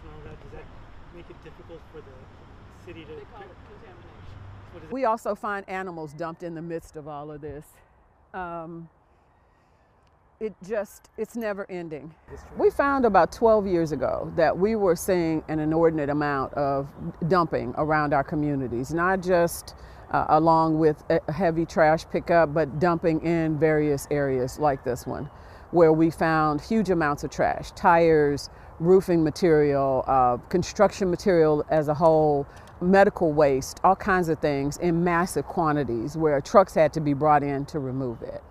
and all that, does that make it difficult for the city to... They call it contamination. We also find animals dumped in the midst of all of this. It's never ending. We found about 12 years ago that we were seeing an inordinate amount of dumping around our communities, not just along with a heavy trash pickup, but dumping in various areas like this one, where we found huge amounts of trash, tires, roofing material, construction material as a whole, medical waste, all kinds of things in massive quantities where trucks had to be brought in to remove it.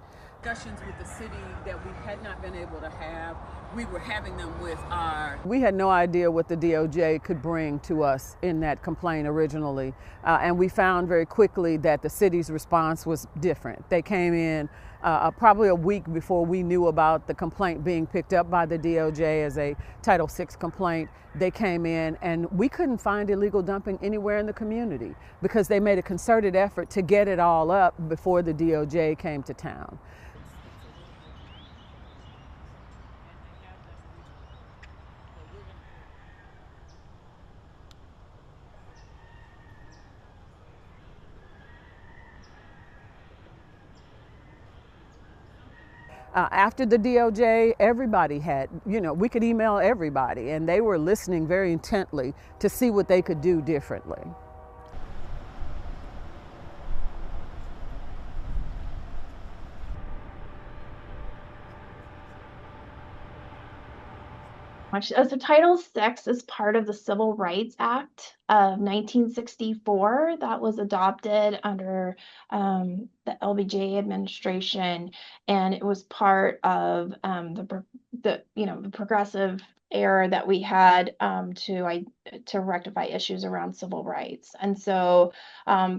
Discussions with the city that we had not been able to have, we were having them with our... We had no idea what the DOJ could bring to us in that complaint originally, and we found very quickly that the city's response was different. They came in probably a week before we knew about the complaint being picked up by the DOJ as a Title VI complaint. They came in and we couldn't find illegal dumping anywhere in the community because they made a concerted effort to get it all up before the DOJ came to town. After the DOJ, everybody had, we could email everybody, and they were listening very intently to see what they could do differently. So Title VI is part of the Civil Rights Act of 1964 that was adopted under the LBJ administration, and it was part of the progressive era that we had to rectify issues around civil rights. And so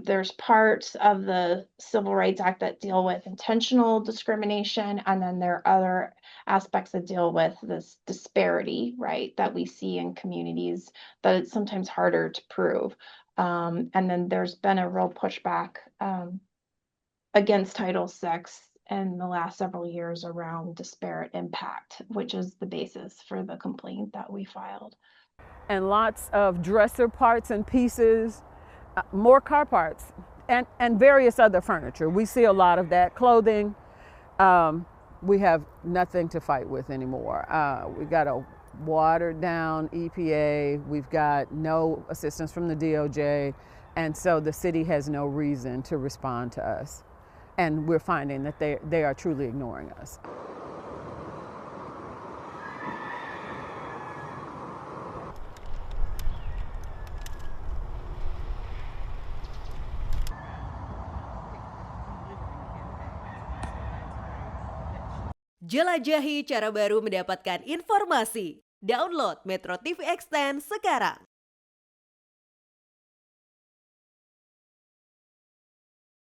there's parts of the Civil Rights Act that deal with intentional discrimination, and then there are other aspects that deal with this disparity, right, that we see in communities that it's sometimes harder to prove. And then there's been a real pushback against Title VI in the last several years around disparate impact, which is the basis for the complaint that we filed. And lots of dresser parts and pieces, more car parts, and various other furniture. We see a lot of that. Clothing. We have nothing to fight with anymore. We've got a watered down EPA. We've got no assistance from the DOJ. And so the city has no reason to respond to us. And we're finding that they are truly ignoring us. Jelajahi cara baru mendapatkan informasi. Download MetroTV Extend sekarang.